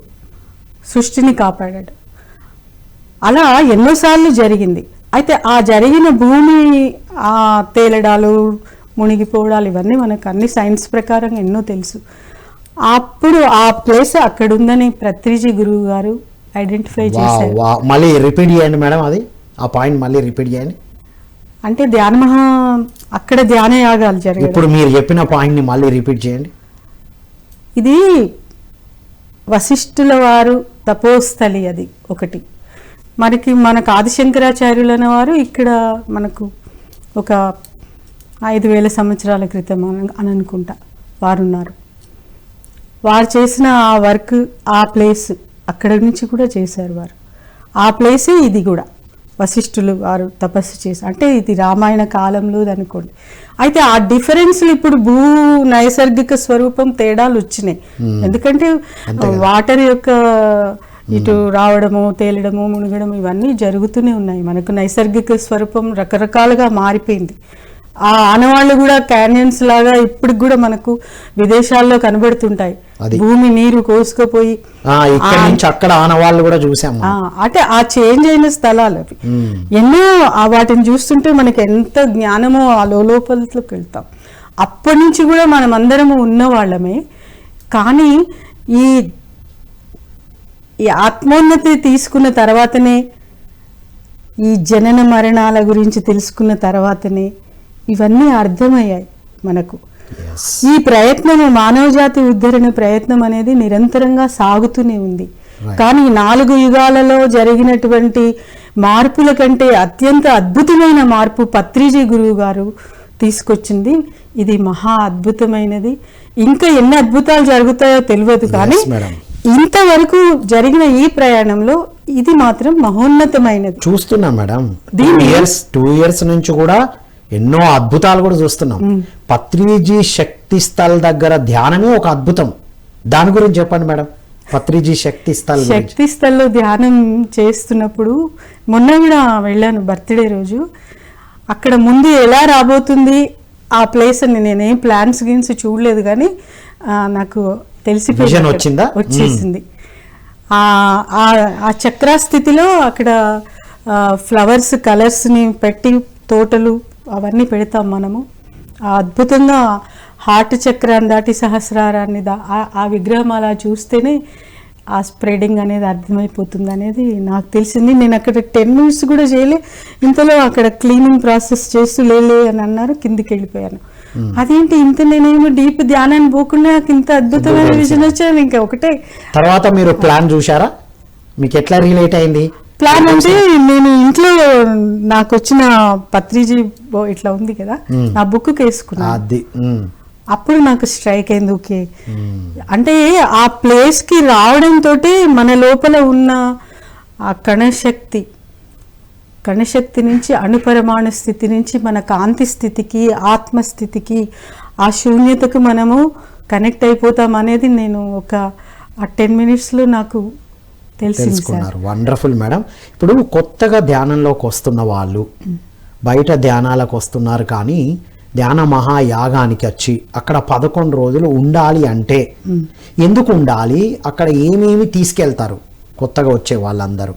సృష్టిని కాపాడాడు. అలా ఎన్నోసార్లు జరిగింది. అయితే ఆ జరిగిన భూమి ఆ తేలడాలు, మునిగిపోవడాలు ఇవన్నీ మనకు అన్ని సైన్స్ ప్రకారం ఎన్నో తెలుసు. అప్పుడు ఆ ప్లేస్ అక్కడ ఉందని పత్రిజీ గురువు గారు ఐడెంటిఫై చేశారు. మళ్ళీ రిపీట్ చేయండి మేడం, అది ఆ పాయింట్ మళ్ళీ రిపీట్ చేయండి. అంటే అక్కడ ధ్యాన యాగాలు జరిగాయి. ఇప్పుడు మీరు చెప్పిన పాయింట్ని మళ్ళీ రిపీట్ చేయండి. ఇది వశిష్ఠుల వారు తపోస్థలి, అది ఒకటి. మనకు ఆదిశంకరాచార్యులైన వారు ఇక్కడ మనకు ఒక 5000 సంవత్సరాల క్రితం అని అనుకుంటా వారున్నారు. వారు చేసిన ఆ వర్క్, ఆ ప్లేస్ అక్కడ నుంచి కూడా చేశారు వారు. ఆ ప్లేసే ఇది కూడా వశిష్ఠులు వారు తపస్సు చేసి, అంటే ఇది రామాయణ కాలంలో అనుకోండి. అయితే ఆ డిఫరెన్స్లు ఇప్పుడు నైసర్గిక స్వరూపం తేడాలు వచ్చినాయి. ఎందుకంటే వాటర్ యొక్క ఇటు రావడము, తేలడము, మునగడం ఇవన్నీ జరుగుతూనే ఉన్నాయి. మనకు నైసర్గిక స్వరూపం రకరకాలుగా మారిపోయింది. ఆ ఆనవాళ్ళు కూడా క్యానియన్స్ లాగా ఇప్పటికి కూడా మనకు విదేశాల్లో కనబడుతుంటాయి. భూమి నీరు కోసుకుపోయి అక్కడ ఆనవాళ్ళు కూడా చూసాము. అంటే ఆ చేంజ్ అయిన స్థలాలు అవి ఎన్నో. వాటిని చూస్తుంటే మనకి ఎంత జ్ఞానమో ఆ లోపలికి వెళ్తాం. అప్పటి నుంచి కూడా మనం అందరము ఉన్న వాళ్ళమే. కానీ ఈ ఆత్మోన్నతి తీసుకున్న తర్వాతనే, ఈ జనన మరణాల గురించి తెలుసుకున్న తర్వాతనే ఇవన్నీ అర్థమయ్యాయి మనకు. ఈ ప్రయత్నము, మానవజాతి ఉద్ధరణ ప్రయత్నం అనేది నిరంతరంగా సాగుతూనే ఉంది. కానీ 4 యుగాలలో జరిగినటువంటి మార్పుల కంటే అత్యంత అద్భుతమైన మార్పు పత్రిజీ గురువు గారు తీసుకొచ్చింది. ఇది మహా అద్భుతమైనది. ఇంకా ఎన్ని అద్భుతాలు జరుగుతాయో తెలియదు, కానీ ఇంతవరకు జరిగిన ఈ ప్రయాణంలో ఇది మాత్రం మహోన్నతమైనది. చూస్తున్నాం మేడం, 2 years నుంచి కూడా ఎన్నో అద్భుతాలు కూడా చూస్తున్నాం. పత్రిజీ శక్తి స్థల్ దగ్గర ధ్యానమే ఒక అద్భుతం. దాని గురించి చెప్పండి మేడం. పత్రిజీ శక్తి స్థల్లో ధ్యానం చేస్తున్నప్పుడు మొన్న కూడా వెళ్ళాను, బర్త్డే రోజు. అక్కడ ముందు ఎలా రాబోతుంది ఆ ప్లేస్ అని నేనేం ప్లాన్స్ గిన్స్ చూడలేదు, కానీ నాకు వచ్చేసింది. ఆ చక్రాస్థితిలో అక్కడ ఫ్లవర్స్ కలర్స్ని పెట్టి తోటలు అవన్నీ పెడతాం మనము. అద్భుతంగా హార్ట్ చక్రాన్ని దాటి సహస్రారాన్ని ఆ విగ్రహం అలా చూస్తేనే ఆ స్ప్రెడింగ్ అనేది అర్థమైపోతుంది అనేది నాకు తెలిసింది. నేను అక్కడ 10 minutes కూడా చేయలే, ఇంతలో అక్కడ క్లీనింగ్ ప్రాసెస్ చేస్తూ లేలే అని అన్నారు, కిందికి వెళ్ళిపోయాను. అదేంటి ఇంత, నేనేమో డీప్ ధ్యానాన్ని పోకుండా నాకు ఇంత అద్భుతమైన విజన్ వచ్చాను. ఇంకా ఒకటే తర్వాత మీరు ప్లాన్ చూసారా, మీకు ఎట్లా రిలేట్ అయింది? ప్లాన్ అంటే నేను ఇంట్లో నాకు వచ్చిన పత్రిజీ ఇట్లా ఉంది కదా, నా బుక్ వేసుకున్నా. అది అప్పుడు నాకు స్ట్రైక్ అయింది. ఓకే, అంటే ఆ ప్లేస్ కి రావడంతో మన లోపల ఉన్న ఆ కణశక్తి నుంచి అణుపరమాణు స్థితి నుంచి మన కాంతి స్థితికి, ఆత్మస్థితికి, ఆ శూన్యతకు మనము కనెక్ట్ అయిపోతాం అనేది నేను ఒక 10 minutesలో నాకు తెలుసుకున్నారు. Wonderful madam. ఇప్పుడు కొత్తగా ధ్యానంలోకి వస్తున్న వాళ్ళు బయట ధ్యానాలకు వస్తున్నారు, కానీ ధ్యాన మహాయాగానికి వచ్చి అక్కడ 11 రోజులు ఉండాలి అంటే ఎందుకు ఉండాలి? అక్కడ ఏమేమి తీసుకెళ్తారు కొత్తగా వచ్చే వాళ్ళందరూ?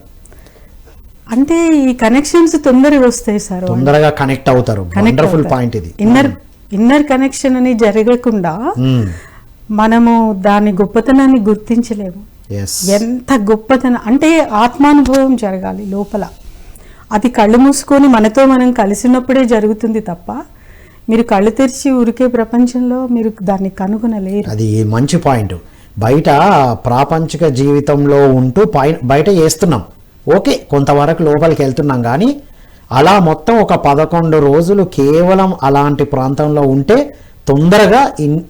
అంటే ఈ కనెక్షన్స్ తొందరగా వస్తాయి సార్, తొందరగా కనెక్ట్ అవుతారు. వండర్ఫుల్ పాయింట్ ఇది. ఇన్నర్ కనెక్షన్ అని జరగకుండా మనము దాని గొప్పతనాన్ని గుర్తించలేము. ఎంత గొప్పతనం అంటే ఆత్మానుభవం జరగాలి లోపల. అది కళ్ళు మూసుకొని మనతో మనం కలిసినప్పుడే జరుగుతుంది తప్ప మీరు కళ్ళు తెరిచి ఊరికే ప్రపంచంలో మీరు దాన్ని కనుగొనలేరు. అది మంచి పాయింట్. బయట ప్రాపంచిక జీవితంలో ఉంటూ బయట చేస్తున్నాం, ఓకే, కొంతవరకు లోపలికి వెళ్తున్నాం, కానీ అలా మొత్తం ఒక 11 రోజులు కేవలం అలాంటి ప్రాంతంలో ఉంటే తొందరగా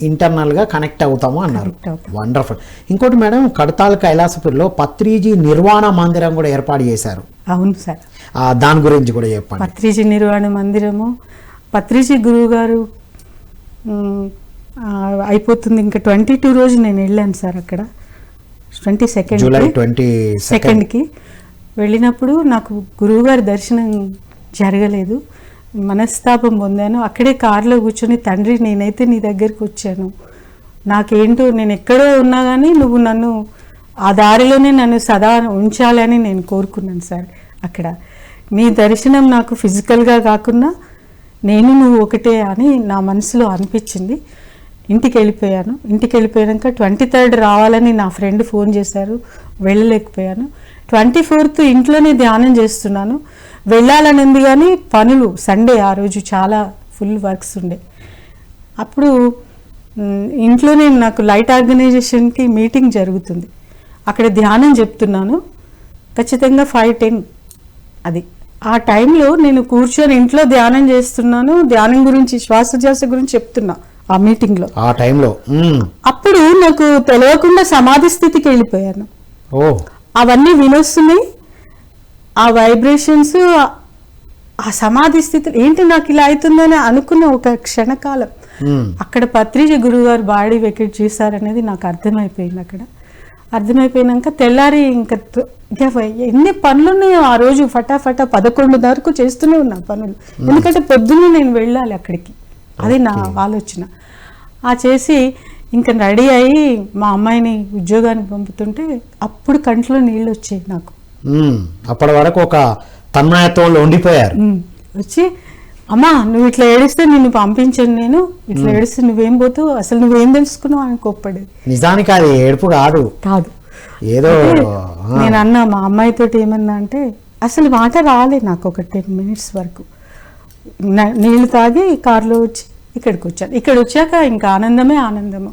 ఇంటర్నల్గా కనెక్ట్ అవుతాము అన్నారు. వండర్ఫుల్. ఇంకోటి మేడం, కడతాల్ కైలాసపూర్లో పత్రిజీ నిర్వాణ మందిరం కూడా ఏర్పాటు చేశారు. అవును సార్, దాని గురించి కూడా చెప్పండి. పత్రిజీ నిర్వాణ మందిరము, పత్రిజీ గురువు గారు అయిపోతుంది ఇంకా 22 రోజు నేను వెళ్ళాను సార్. అక్కడ 22 జూలై 22కి వెళ్ళినప్పుడు నాకు గురువుగారి దర్శనం జరగలేదు, మనస్తాపం పొందాను. అక్కడే కారులో కూర్చొని, తండ్రి నేనైతే నీ దగ్గరికి వచ్చాను, నాకేంటో నేను ఎక్కడో ఉన్నా కానీ నువ్వు నన్ను ఆ దారిలోనే నన్ను సదా ఉంచాలని నేను కోరుకున్నాను సార్. అక్కడ నీ దర్శనం నాకు ఫిజికల్గా కాకుండా నేను నువ్వు ఒకటే అని నా మనసులో అనిపించింది. ఇంటికి వెళ్ళిపోయాను. ఇంటికి వెళ్ళిపోయాక 23rd రావాలని నా ఫ్రెండ్ ఫోన్ చేశారు, వెళ్ళలేకపోయాను. 24th ఇంట్లోనే ధ్యానం చేస్తున్నాను, వెళ్ళాలని ఉంది కానీ పనులు, సండే ఆ రోజు చాలా ఫుల్ వర్క్స్ ఉండే. అప్పుడు ఇంట్లోనే నాకు లైట్ ఆర్గనైజేషన్కి మీటింగ్ జరుగుతుంది, అక్కడ ధ్యానం చెప్తున్నాను. ఖచ్చితంగా 5:10 అది. ఆ టైంలో నేను కూర్చొని ఇంట్లో ధ్యానం చేస్తున్నాను, ధ్యానం గురించి, శ్వాసోచ్ఛ్వాస గురించి చెప్తున్నా ఆ మీటింగ్లో. ఆ టైంలో అప్పుడు నాకు తెలియకుండా సమాధి స్థితికి వెళ్ళిపోయాను. అవన్నీ వినొస్తున్నాయి, ఆ వైబ్రేషన్స్, ఆ సమాధి స్థితి ఏంటి నాకు ఇలా అవుతుందని అనుకున్న ఒక క్షణకాలం అక్కడ పత్రిజీ గురువు గారు బాడీ వెకేట్ చేశారనేది నాకు అర్థమైపోయింది. అక్కడ అర్థమైపోయినాక తెల్లారి ఇంకా ఎన్ని పనులున్నాయో ఆ రోజు ఫటాఫటా 11 వరకు చేస్తూనే ఉన్నా పనులు, ఎందుకంటే పొద్దున్నే నేను వెళ్ళాలి అక్కడికి, అది నా ఆలోచన. ఆ చేసి ఇంకా రెడీ అయ్యి మా అమ్మాయిని ఉద్యోగానికి పంపుతుంటే అప్పుడు కంట్లో నీళ్ళు వచ్చాయి నాకు. అప్పటి వరకు ఒక తన్మయత్వంలో ఉండిపోయారు. వచ్చి, అమ్మా నువ్వు ఇట్లా ఏడిస్తే నిన్ను పంపించను, నేను ఇట్లా ఏడిస్తే నువ్వేం పోతావు, అసలు నువ్వేం తెలుసుకున్నావు అని కోప్పడేది. నిజానికి అది ఏడుపు కాదు ఏదో. నేను అన్నా మా అమ్మాయితోటి ఏమన్నా అంటే అసలు మాట రాలే నాకు ఒక 10 minutes వరకు. నీళ్లు తాగి కారులో వచ్చి ఇక్కడికి వచ్చాను. ఇక్కడ వచ్చాక ఇంకా ఆనందమే ఆనందము.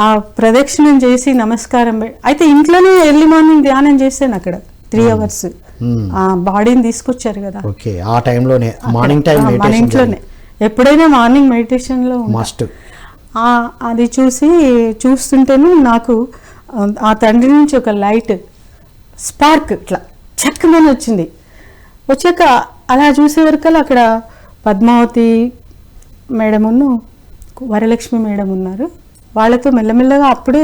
ఆ ప్రదక్షిణం చేసి నమస్కారం అయితే ఇంట్లోనే ఎర్లీ మార్నింగ్ ధ్యానం చేశాను అక్కడ 3 hours. ఆ బాడీని తీసుకొచ్చారు కదా, ఆ టైంలోనే మార్నింగ్ టైం మన ఇంట్లోనే ఎప్పుడైనా మార్నింగ్ మెడిటేషన్లో మస్ట్. అది చూస్తుంటేనే నాకు ఆ తండ్రి నుంచి ఒక లైట్ స్పార్క్ ఇట్లా చక్కమని వచ్చింది. వచ్చాక అలా చూసే వరకల్లా అక్కడ పద్మావతి మేడమును వరలక్ష్మి మేడం ఉన్నారు, వాళ్ళతో మెల్లమెల్లగా అప్పుడే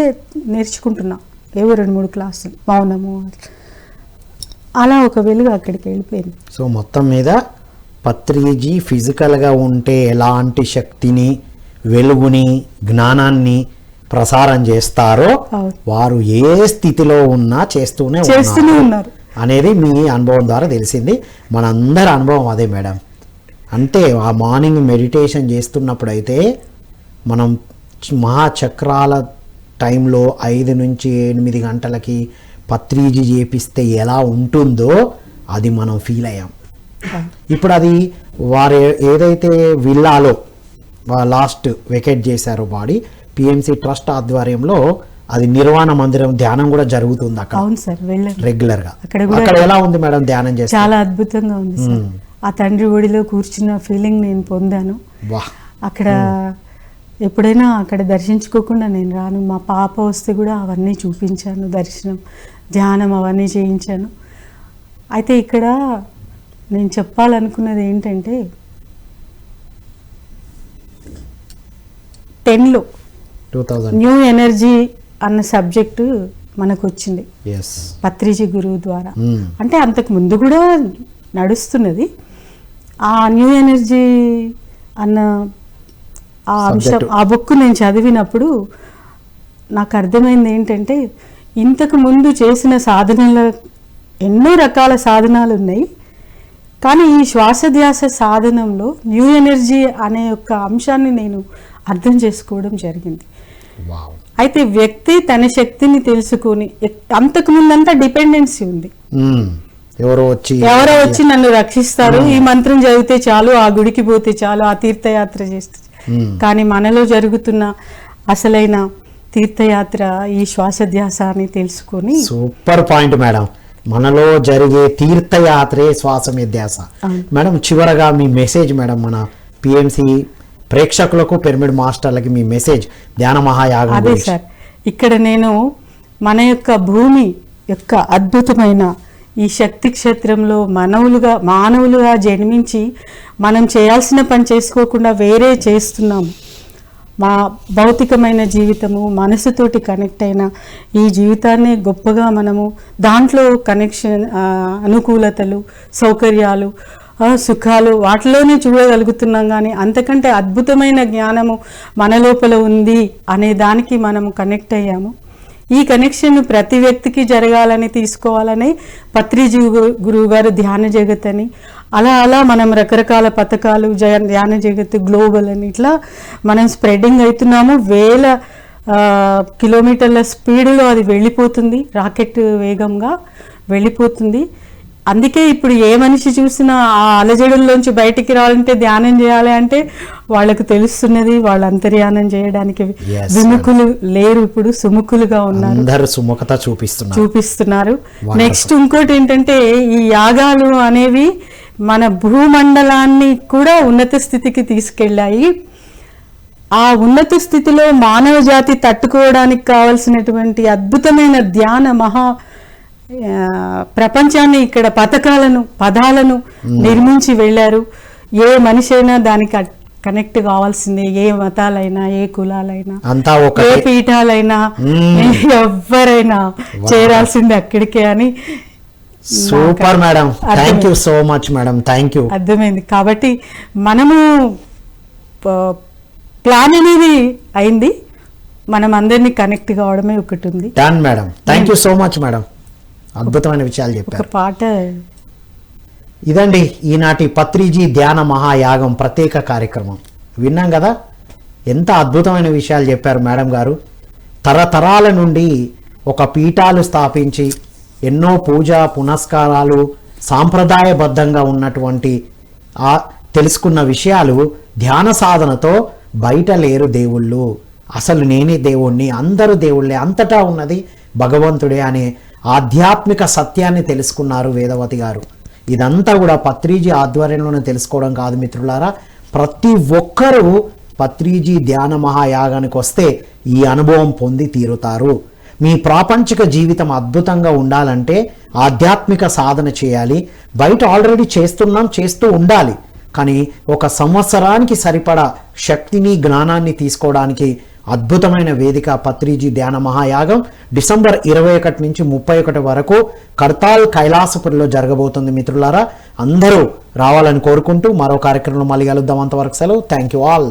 నేర్చుకుంటున్నా ఏవో 2-3 క్లాసులు, మౌనము, అలా ఒక వెలుగు అక్కడికి వెళ్ళిపోయింది. సో మొత్తం మీద పత్రిజీ ఫిజికల్గా ఉంటే ఎలాంటి శక్తిని, వెలుగుని, జ్ఞానాన్ని ప్రసారం చేస్తారో వారు ఏ స్థితిలో ఉన్నా చేస్తూనే ఉన్నారు అనేది మీ అనుభవం ద్వారా తెలిసింది. మనందరి అనుభవం అదే మేడం. అంటే ఆ మార్నింగ్ మెడిటేషన్ చేస్తున్నప్పుడు అయితే మనం మహాచక్రాల టైంలో 5 నుంచి 8 గంటలకి పత్రిజీ చేపిస్తే ఎలా ఉంటుందో అది మనం ఫీల్ అయ్యాం. ఇప్పుడు అది వారు ఏదైతే విల్లాలో లాస్ట్ వెకేట్ చేశారో బాడీ, పిఎంసి ట్రస్ట్ ఆధ్వర్యంలో అది నిర్వాణ మందిరం ధ్యానం కూడా జరుగుతుంది అక్కడ అవును సార్, వెళ్ళాను. రెగ్యులర్ గా. అక్కడ కూడా అక్కడ ఎలా ఉంది మేడం ధ్యానం చేస్తే? చాలా అద్భుతంగా ఉంది సార్. ఆ తండ్రి ఒడిలో కూర్చున్న ఫీలింగ్ నేను పొందాను. వాహ్. అక్కడ ఎప్పుడైనా అక్కడ దర్శించుకోకుండా నేను రాను. మా పాప వస్తే కూడా అవన్నీ చూపించాను, దర్శనం, ధ్యానం అవన్నీ చేయించాను. అయితే ఇక్కడ నేను చెప్పాలనుకున్నది ఏంటంటే 10లో 2000 న్యూ ఎనర్జీ అన్న సబ్జెక్టు మనకు వచ్చింది yes పత్రిజీ గురువు ద్వారా. అంటే అంతకు ముందు కూడా నడుస్తున్నది. ఆ న్యూ ఎనర్జీ అన్న ఆ అంశం, ఆ బుక్ నేను చదివినప్పుడు నాకు అర్థమైంది ఏంటంటే ఇంతకు ముందు చేసిన సాధనల ఎన్నో రకాల సాధనాలు ఉన్నాయి, కానీ ఈ శ్వాసధ్యాస సాధనంలో న్యూ ఎనర్జీ అనే ఒక అంశాన్ని నేను అర్థం చేసుకోవడం జరిగింది. వావ్. అయితే వ్యక్తి తన శక్తిని తెలుసుకొని, అంతకు ముందంతా డిపెండెన్సీ ఉంది. ఎవరో వచ్చి నన్ను రక్షిస్తారు, ఈ మంత్రం చదివితే చాలు, ఆ గుడికి పోతే చాలు, ఆ తీర్థయాత్ర చేస్తే. కానీ మనలో జరుగుతున్న అసలైన తీర్థయాత్ర ఈ శ్వాసధ్యాస అని తెలుసుకొని. Super point madam. మనలో జరిగే తీర్థయాత్రే శ్వాసధ్యాస. మేడం చివరగా మీ మెసేజ్ మేడం, మన పిఎంసి ప్రేక్షకులకు, పిరమిడ్ మాస్టర్లకి మీ మెసేజ్ ధ్యాన మహాయాగం. అదే సార్, ఇక్కడ నేను మన యొక్క భూమి యొక్క అద్భుతమైన ఈ శక్తి క్షేత్రంలో మానవులుగా జన్మించి మనం చేయాల్సిన పని చేసుకోకుండా వేరే చేస్తున్నాము. మా భౌతికమైన జీవితము, మనసుతోటి కనెక్ట్ అయిన ఈ జీవితాన్ని గొప్పగా మనము దాంట్లో కనెక్షన్, అనుకూలతలు, సౌకర్యాలు, సుఖాలు వాటిలోనే చూడగలుగుతున్నాం. కానీ అంతకంటే అద్భుతమైన జ్ఞానము మన లోపల ఉంది అనే దానికి మనము కనెక్ట్ అయ్యాము. ఈ కనెక్షన్ ప్రతి వ్యక్తికి జరగాలని తీసుకోవాలని పత్రిజీ గురువు గారు ధ్యాన జగత్ అని, అలా మనం రకరకాల పథకాలు, ధ్యాన జగత్ గ్లోబల్ అని ఇట్లా మనం స్ప్రెడింగ్ అవుతున్నాము. 1000 కిలోమీటర్ల స్పీడ్లో అది వెళ్ళిపోతుంది, రాకెట్ వేగంగా వెళ్ళిపోతుంది. అందుకే ఇప్పుడు ఏ మనిషి చూసినా ఆ అలజడుల్లోంచి బయటికి రావాలంటే, ధ్యానం చేయాలి అంటే వాళ్ళకు తెలుస్తున్నది, వాళ్ళ అంతర్యానం చేయడానికి విముఖులు లేరు, ఇప్పుడు సుముఖులుగా ఉన్నారు, సుముఖత చూపిస్తున్నారు. నెక్స్ట్ ఇంకోటి ఏంటంటే, ఈ యాగాలు అనేవి మన భూమండలాన్ని కూడా ఉన్నత స్థితికి తీసుకెళ్ళాయి. ఆ ఉన్నత స్థితిలో మానవ జాతి తట్టుకోవడానికి కావలసినటువంటి అద్భుతమైన ధ్యాన ప్రపంచాన్ని, ఇక్కడ పదాలను నిర్మించి వెళ్ళారు. ఏ మనిషి అయినా దానికి కనెక్ట్ కావాల్సిందే, ఏ మతాలైనా, ఏ కులాలైనా, ఏ పీఠాలైనా, ఎవరైనా చేరాల్సిందే అక్కడికే అని. Super madam, thank you so much madam, thank you. అర్థమైంది. కాబట్టి మనము ప్లాన్ అనేది అయింది, మనం అందరినీ కనెక్ట్ కావడమే ఒకటి ఉంది. Done madam, thank you so much madam, అద్భుతమైన విషయాలు చెప్పారు. పాట ఇదండి ఈనాటి పత్రిజీ ధ్యాన మహాయాగం ప్రత్యేక కార్యక్రమం. విన్నాం కదా, ఎంత అద్భుతమైన విషయాలు చెప్పారు మేడం గారు. తరతరాల నుండి ఒక పీఠాలు స్థాపించి ఎన్నో పూజా పునస్కారాలు సాంప్రదాయబద్ధంగా ఉన్నటువంటి తెలుసుకున్న విషయాలు, ధ్యాన సాధనతో బయట లేరు దేవుళ్ళు, అసలు నేనే దేవుణ్ణి, అందరూ దేవుళ్ళే, అంతటా ఉన్నది భగవంతుడే అనే ఆధ్యాత్మిక సత్యాన్ని తెలుసుకున్నారు వేదవతి గారు. ఇదంతా కూడా పత్రిజీ ఆధ్వర్యంలోనే తెలుసుకోవడం కాదు మిత్రులారా, ప్రతి ఒక్కరూ పత్రిజీ ధ్యాన మహాయాగానికి వస్తే ఈ అనుభవం పొంది తీరుతారు. మీ ప్రాపంచిక జీవితం అద్భుతంగా ఉండాలంటే ఆధ్యాత్మిక సాధన చేయాలి. బయట ఆల్రెడీ చేస్తూ ఉండాలి, కానీ ఒక సంవత్సరానికి సరిపడా శక్తిని, జ్ఞానాన్ని తీసుకోవడానికి అద్భుతమైన వేదిక పత్రిజీ ధ్యాన మహాయాగం. డిసెంబర్ 21 నుంచి 31 వరకు కర్తాల్ కైలాసపురిలో జరగబోతుంది మిత్రులారా. అందరూ రావాలని కోరుకుంటూ మరో కార్యక్రమంలో మళ్ళీ కలుద్దాం. అంతవరకు సెలవు. Thank you all.